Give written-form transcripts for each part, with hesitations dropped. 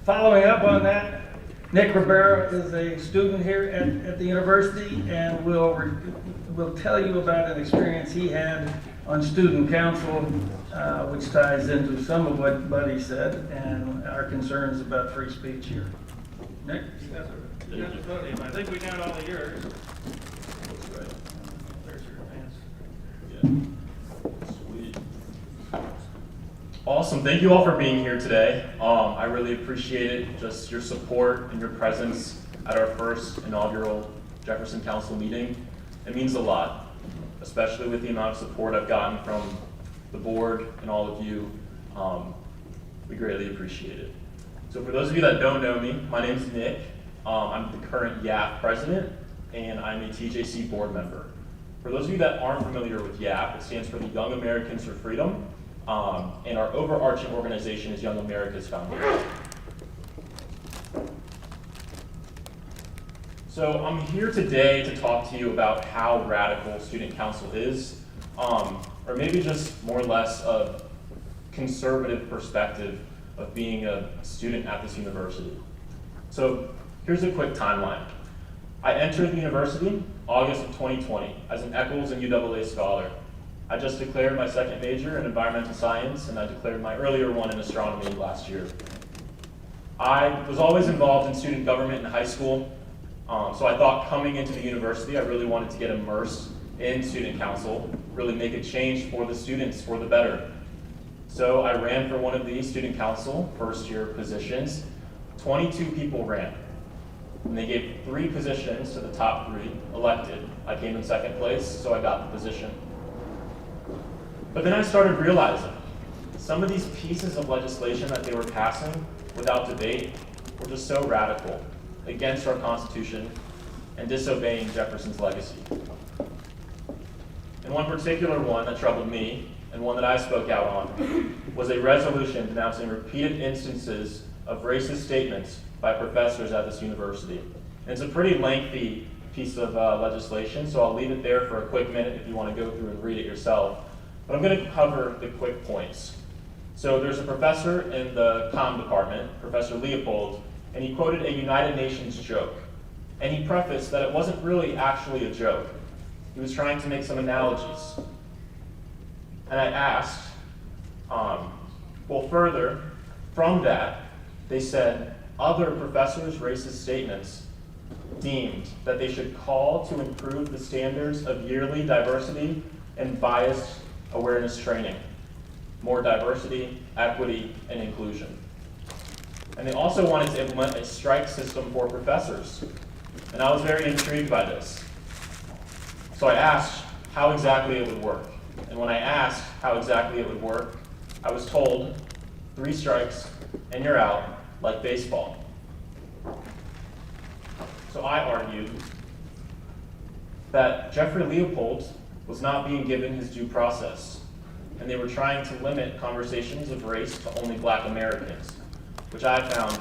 Following up on that, Nick Cabrera is a student here at the university and will tell you about an experience he had on student council, which ties into some of what Buddy said and our concerns about free speech here. Nick, you got the podium. I think we got all of yours. There's your answer. Sweet. Awesome. Thank you all for being here today. I really appreciate it, just your support and your presence at our first inaugural Jefferson Council meeting. It means a lot, especially with the amount of support I've gotten from the board and all of you. We greatly appreciate it. So for those of you that don't know me, my name is Nick. I'm the current YAP president, and I'm a TJC board member. For those of you that aren't familiar with YAP, it stands for the Young Americans for Freedom, and our overarching organization is Young America's Foundation. So I'm here today to talk to you about how radical student council is, or maybe just more or less a conservative perspective of being a student at this university. So here's a quick timeline. I entered the university August of 2020 as an Eccles and UAA scholar. I just declared my second major in environmental science, and I declared my earlier one in astronomy last year. I was always involved in student government in high school, so I thought coming into the university, I really wanted to get immersed in student council, really make a change for the students for the better. So I ran for one of the student council first year positions. 22 people ran, and they gave 3 positions to the top 3 elected. I came in second place, so I got the position. But then I started realizing some of these pieces of legislation that they were passing without debate were just so radical, against our Constitution, and disobeying Jefferson's legacy. And one particular one that troubled me, and one that I spoke out on, was a resolution denouncing repeated instances of racist statements by professors at this university. And it's a pretty lengthy piece of legislation, so I'll leave it there for a quick minute if you want to go through and read it yourself. But I'm going to cover the quick points. So there's a professor in the comm department, Professor Leopold, and he quoted a United Nations joke. And he prefaced that it wasn't really actually a joke. He was trying to make some analogies. And I asked, well, further from that, they said other professors' racist statements deemed that they should call to improve the standards of yearly diversity and bias awareness training, more diversity, equity, and inclusion. And they also wanted to implement a strike system for professors. And I was very intrigued by this. So I asked how exactly it would work. And when I asked how exactly it would work, I was told 3 strikes and you're out, like baseball. So I argued that Jeffrey Leopold was not being given his due process, and they were trying to limit conversations of race to only Black Americans, which I found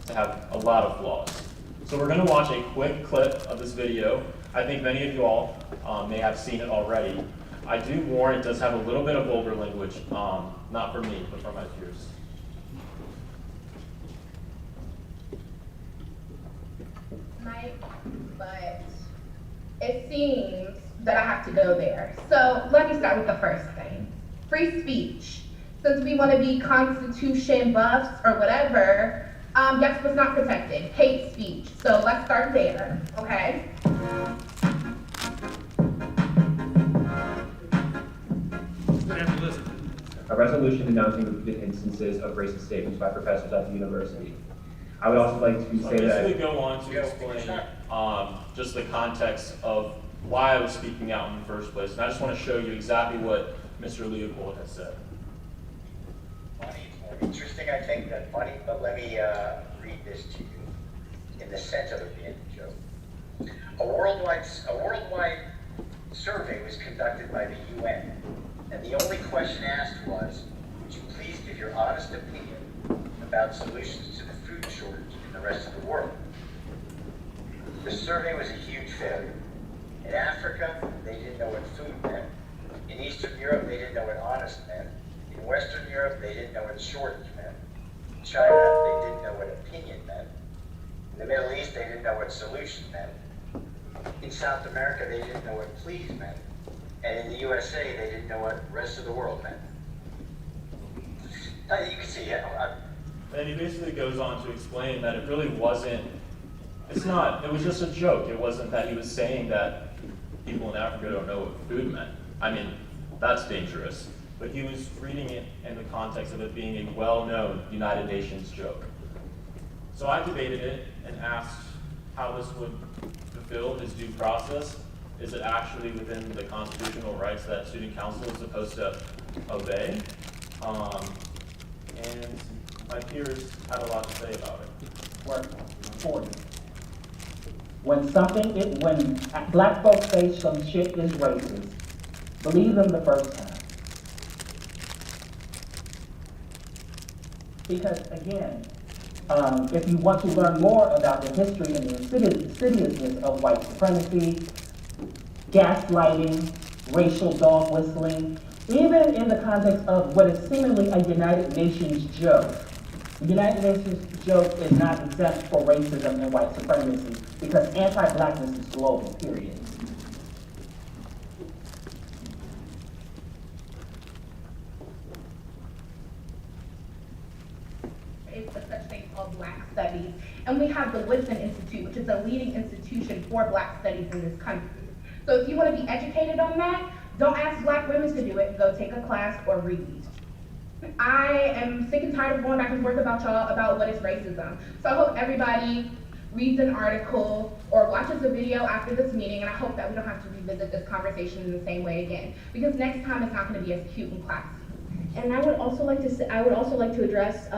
to have a lot of flaws. So we're going to watch a quick clip of this video. I think many of you all may have seen it already. I do warn it does have a little bit of vulgar language, not for me, but for my peers. But it seems that I have to go there. So let me start with the first thing. Free speech. Since we want to be Constitution buffs or whatever, guess what's not protected? Hate speech. So let's start there, okay? A resolution denouncing repeated instances of racist statements by professors at the university. I would also like to say that. I'm just going to go on to explain just the context of why I was speaking out in the first place. And I just want to show you exactly what Mr. Leopold has said. Funny, it's more interesting, I think, than funny, but let me read this to you in the sense of it being a joke. A worldwide survey was conducted by the UN, and the only question asked was, would you please give your honest opinion about solutions to the food shortage in the rest of the world? The survey was a huge failure. In Africa, they didn't know what food meant. In Eastern Europe, they didn't know what honest meant. In Western Europe, they didn't know what shortage meant. China, they didn't know what opinion meant. In the Middle East, they didn't know what solution meant. In South America, they didn't know what please meant. And in the USA, they didn't know what rest of the world meant. You can see, And he basically goes on to explain that it really wasn't, it was just a joke. It wasn't that he was saying that people in Africa don't know what food meant. I mean, that's dangerous. But he was reading it in the context of it being a well-known United Nations joke. So I debated it and asked how this would fulfill his due process. Is it actually within the constitutional rights that student council is supposed to obey? And my peers had a lot to say about it. Work for you. When black folks say some shit is racist, believe them the first time. Because again, if you want to learn more about the history and the insidiousness of white supremacy, gaslighting, racial dog whistling, even in the context of what is seemingly a United Nations joke. The United Nations joke is not exempt for racism and white supremacy because anti-blackness is global, period. It's a such thing called Black Studies. And we have the Wisdom Institute, which is a leading institution for Black Studies in this country. So if you want to be educated on that, don't ask Black women to do it. Go take a class or read. I am sick and tired of going back and forth about y'all about what is racism. So I hope everybody reads an article or watches a video after this meeting, and I hope that we don't have to revisit this conversation in the same way again, because next time it's not going to be as cute and classy. And I would also like to address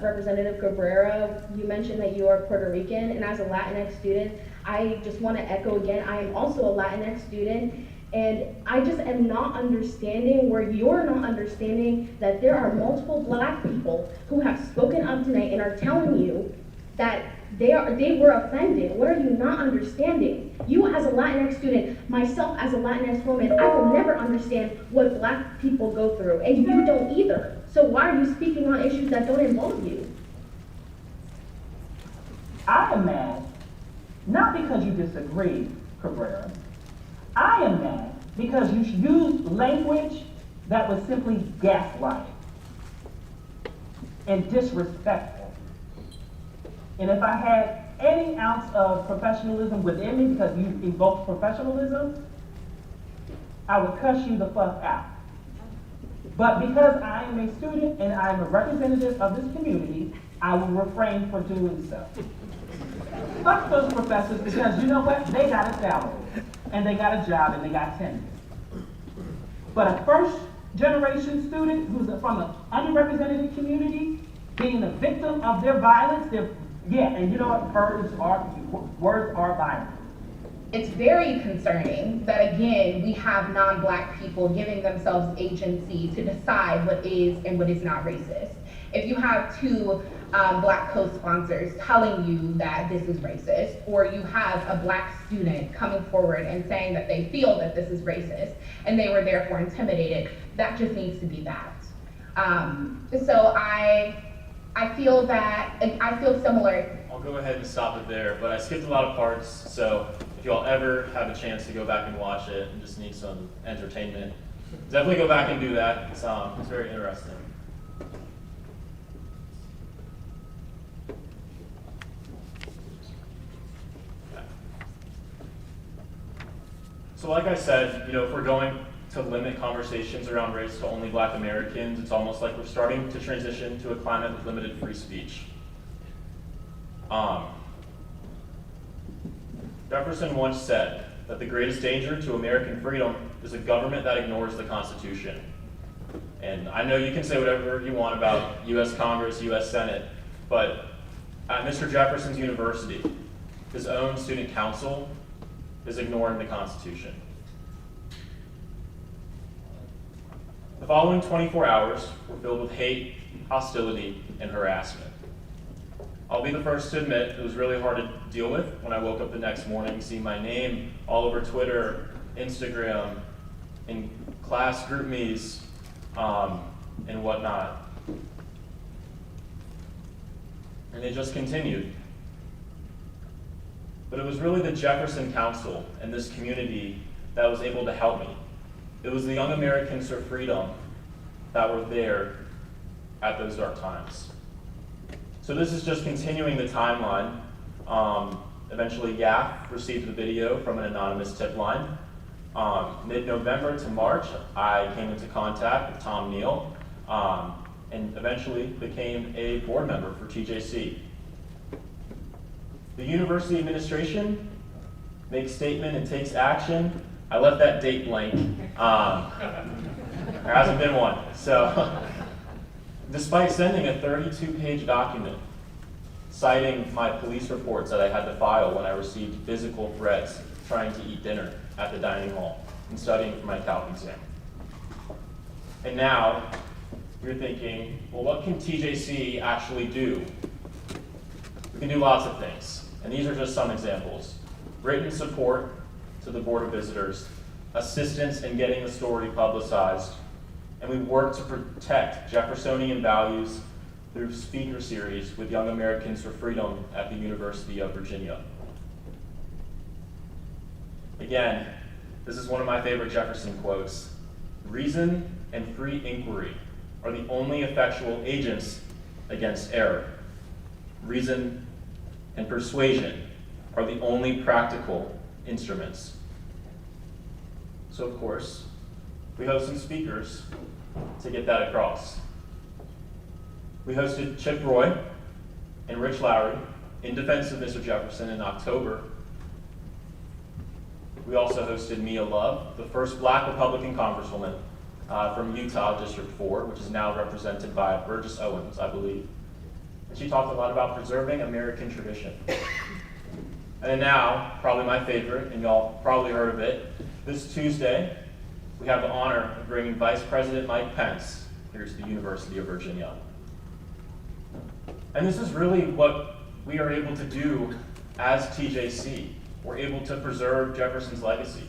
Representative Cabrera. You mentioned that you are Puerto Rican, and as a Latinx student, I just want to echo again, I am also a Latinx student, and I just am not understanding where you're not understanding that there are multiple Black people who have spoken up tonight and are telling you that they were offended. What are you not understanding? You as a Latinx student, myself as a Latinx woman, I will never understand what Black people go through, and you don't either. So why are you speaking on issues that don't involve you? I am mad, not because you disagree, Cabrera. I am mad because you used language that was simply gaslighting and disrespectful. And if I had any ounce of professionalism within me, because you invoked professionalism, I would cuss you the fuck out. But because I am a student and I am a representative of this community, I will refrain from doing so. Fuck those professors, because you know what? They got a salary, and they got a job, and they got tenure. But a first generation student who's from an underrepresented community, being the victim of their violence, and you know what? Words are violent. It's very concerning that, again, we have non-Black people giving themselves agency to decide what is and what is not racist. If you have two Black co-sponsors telling you that this is racist, or you have a Black student coming forward and saying that they feel that this is racist, and they were therefore intimidated, that just needs to be that. So I feel similar. I'll go ahead and stop it there, but I skipped a lot of parts, so if y'all ever have a chance to go back and watch it and just need some entertainment, definitely go back and do that. It's very interesting. So like I said, if we're going to limit conversations around race to only Black Americans, it's almost like we're starting to transition to a climate with limited free speech. Jefferson once said that the greatest danger to American freedom is a government that ignores the Constitution. And I know you can say whatever you want about U.S. Congress, U.S. Senate, but at Mr. Jefferson's university, his own student council is ignoring the Constitution. The following 24 hours were filled with hate, hostility, and harassment. I'll be the first to admit it was really hard to deal with when I woke up the next morning, seeing my name all over Twitter, Instagram, in class group me's, and whatnot. And they just continued. But it was really the Jefferson Council and this community that was able to help me. It was the Young Americans for Freedom that were there at those dark times. So this is just continuing the timeline. Eventually, YAF received the video from an anonymous tip line. Mid-November to March, I came into contact with Tom Neal, and eventually became a board member for TJC. The university administration makes statement and takes action. I left that date blank. There hasn't been one. So, despite sending a 32-page document citing my police reports that I had to file when I received physical threats trying to eat dinner at the dining hall and studying for my calc exam. And now, you're thinking, well, what can TJC actually do? We can do lots of things, and these are just some examples. Written support to the Board of Visitors, assistance in getting the story publicized, and we work to protect Jeffersonian values through speaker series with Young Americans for Freedom at the University of Virginia. Again, this is one of my favorite Jefferson quotes. Reason and free inquiry are the only effectual agents against error. Reason and persuasion are the only practical instruments. So of course, we host some speakers to get that across. We hosted Chip Roy and Rich Lowry in defense of Mr. Jefferson in October. We also hosted Mia Love, the first Black Republican Congresswoman from Utah, District 4, which is now represented by Burgess Owens, I believe. And she talked a lot about preserving American tradition. And then now, probably my favorite, and y'all probably heard of it, this Tuesday, we have the honor of bringing Vice President Mike Pence here to the University of Virginia. And this is really what we are able to do as TJC. We're able to preserve Jefferson's legacy.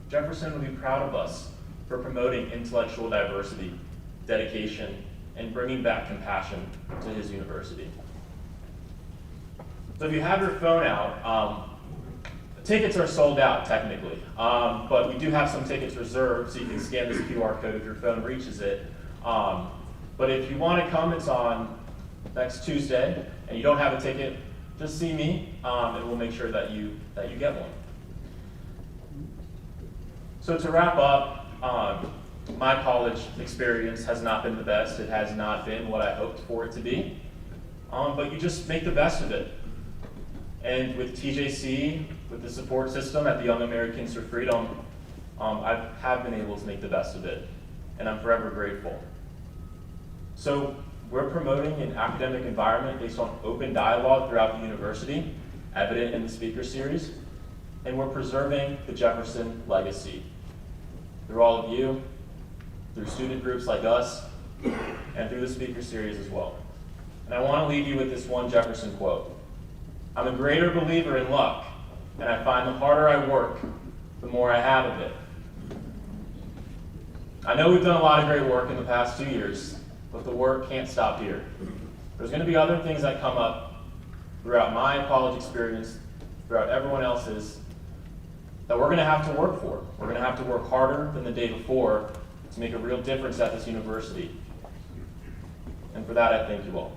Jefferson would be proud of us for promoting intellectual diversity, dedication, and bringing back compassion to his university. So if you have your phone out, tickets are sold out technically, but we do have some tickets reserved, so you can scan this QR code if your phone reaches it. But if you want to come, it's on next Tuesday, and you don't have a ticket, just see me, and we'll make sure that you get one. So to wrap up, my college experience has not been the best. It has not been what I hoped for it to be, but you just make the best of it. And with TJC, with the support system at the Young Americans for Freedom, I have been able to make the best of it, and I'm forever grateful. So we're promoting an academic environment based on open dialogue throughout the university, evident in the speaker series, and we're preserving the Jefferson legacy through all of you, through student groups like us, and through the speaker series as well. And I want to leave you with this one Jefferson quote. I'm a greater believer in luck, and I find the harder I work, the more I have of it. I know we've done a lot of great work in the past 2 years, but the work can't stop here. There's going to be other things that come up throughout my college experience, throughout everyone else's, that we're going to have to work for. We're going to have to work harder than the day before to make a real difference at this university. And for that, I thank you all.